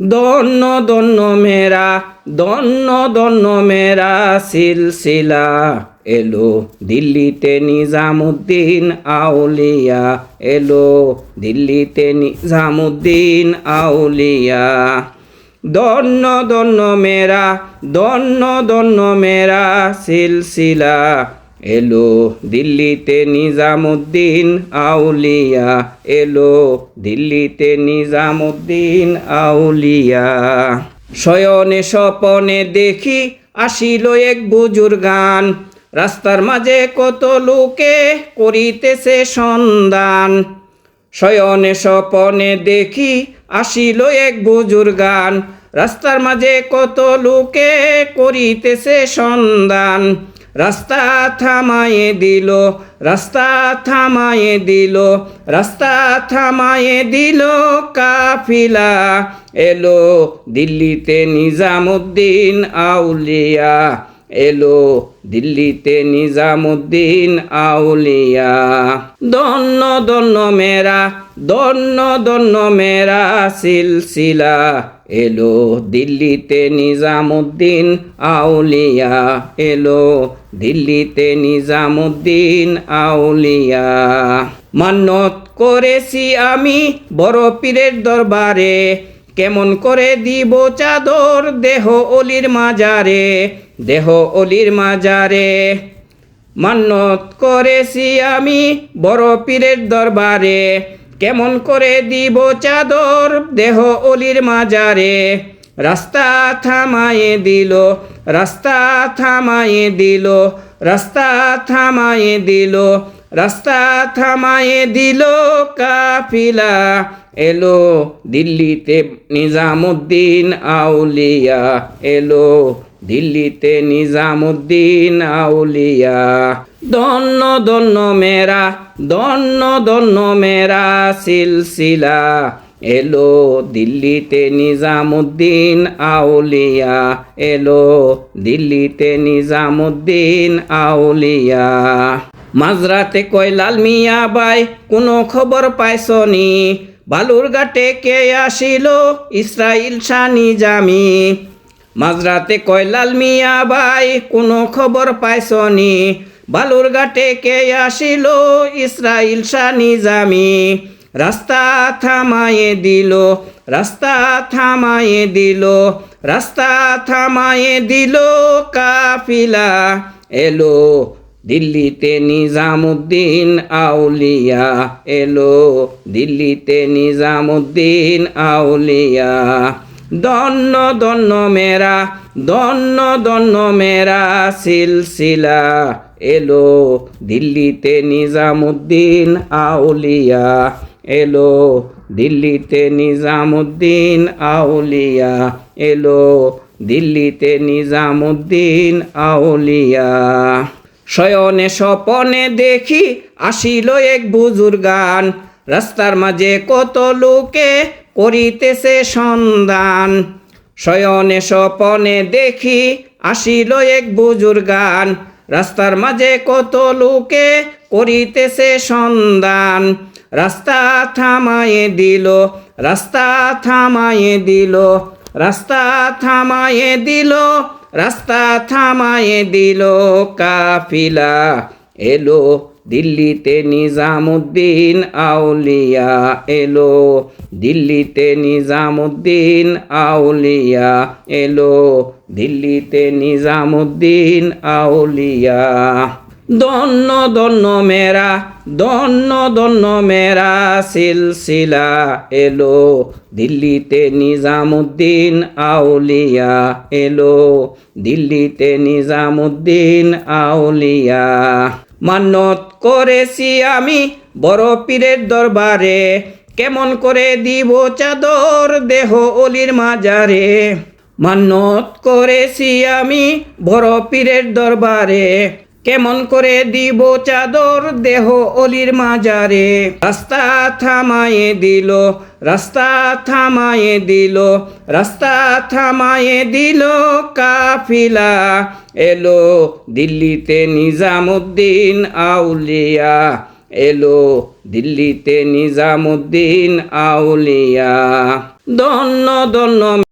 ধন্য ধন্য মেরা, ধন্য ধন্য মেরা সিলসিলা। এলো দিল্লিতে নিজামুদ্দিন আউলিয়া, এলো দিল্লিতে নিজামুদ্দিন আউলিয়া। ধন্য ধন্য মেরা, ধন্য ধন্য মেরা সিলসিলা। এলো দিল্লিতে নিজামুদ্দিন আউলিয়া, এলো দিল্লিতে নিজামুদ্দিন আউলিয়া। শয়নে স্বপনে দেখি আসিল এক বুজুর্গান, রাস্তার মাঝে কত লোকে করিতেছে সন্ধান। শয়নে স্বপনে দেখি আসিল এক বুজুর্গান, রাস্তার মাঝে কত লোকে করিতেছে সন্ধান। রাস্তা থামায়ে দিল, রাস্তা থামায়ে দিল, রাস্তা থামায়ে দিল কাফিলা। এলো দিল্লিতে নিজামুদ্দিন আউলিয়া, এলো দিল্লিতে নিজামুদ্দিন আউলিয়া। ধন্য ধন্য মেরা, ধন্য ধন্য মেরা সিলসিলা। এলো দিল্লিতে নিজামুদ্দিন আউলিয়া, এলো দিল্লিতে নিজামুদ্দিন আউলিয়া। মান্নত করেছি আমি বড় পীরের দরবারে, কেমন করে দিব চাদর দেহ অলির মাজারে, দেহ অলির মাজারে। মান্নত করেছি আমি বড় পীরের দরবারে, কেমন করে দিব চাদর দেহ অলির মাজারে। রাস্তা থামায়ে দিল, রাস্তা থামায়ে দিল, রাস্তা থামায়ে দিল, রাস্তা থামায়ে দিল কাফিলা। এলো দিল্লিতে নিজামুদ্দিন আউলিয়া, এলো দিল্লিতে নিজামুদ্দিন আউলিয়া। ধন্য ধন্য মেরা, ধন্য ধন্য মেরা সিলসিলা। এলো দিল্লিতে নিজামুদ্দিন আউলিয়া, এলো দিল্লিতে নিজামুদ্দিন আউলিয়া। মাঝরাতে কয় লাল মিয়া বাই কোনো খবর পাইছনি, বালুরঘাটে কে আসিল ইসরাইল শাহ নিজামি। মাঝরাতে কয় লাল মিয়া বাই কোনো খবর পাইছনি, বালুরঘাটে কে আসিল ইসরাইল শাহ নিজামি। রাস্তা থামায়ে দিল, রাস্তা থামায়ে দিল, রাস্তা থামায়ে দিল কাফিলা। এলো দিল্লিতে নিজামুদ্দিন আউলিয়া, এলো দিল্লিতে নিজামুদ্দিন আউলিয়া। ধন্য ধন্য মেরা, ধন্য ধন্য মেরা সিলসিলা। এলো দিল্লিতে নিজামুদ্দিন আউলিয়া, এলো দিল্লিতে নিজামুদ্দিন আউলিয়া, এলো দিল্লিতে নিজামুদ্দিন আউলিয়া। শয়নে স্বপনে দেখি আসিল এক বুজুর্গান, রাস্তার মাঝে কত লোকে করিতেছে সন্ধান। শয়নে স্বপনে দেখি আসিল এক বুজুর্গান, রাস্তার মাঝে কত লোকে করিতেছে সন্ধান। রাস্তা থামায়ে দিল, রাস্তা থামায়ে দিল, রাস্তা থামায়ে দিল, রাস্তা থামায়ে দিল কাফিলা। এলো দিল্লিতে নিজামুদ্দিন আউলিয়া, এলো দিল্লিতে নিজামুদ্দিন আউলিয়া, এলো দিল্লিতে নিজামুদ্দিন আউলিয়া। ধন্য ধন্য মেরা, ধন্য ধন্য মেরা সিলসিলা। এলো দিল্লিতে নিজামুদ্দিন আউলিয়া, এলো দিল্লিতে নিজামুদ্দিন আউলিয়া। মান্নত করেছি আমি বড় পীরের দরবারে, কেমন করে দিব চাদর দেহ অলির মাজারে। মান্নত করেছি আমি বড় পীরের দরবারে, কেমন করে দিব চাদর দেহ অলির মাজারে। রাস্তা থামায়ে দিল, রাস্তা থামায়ে দিল, রাস্তা থামায়ে দিল কাফিলা। এলো দিল্লিতে নিজামুদ্দিন আউলিয়া, এলো দিল্লিতে নিজামুদ্দিন আউলিয়া। ধন্য ধন্য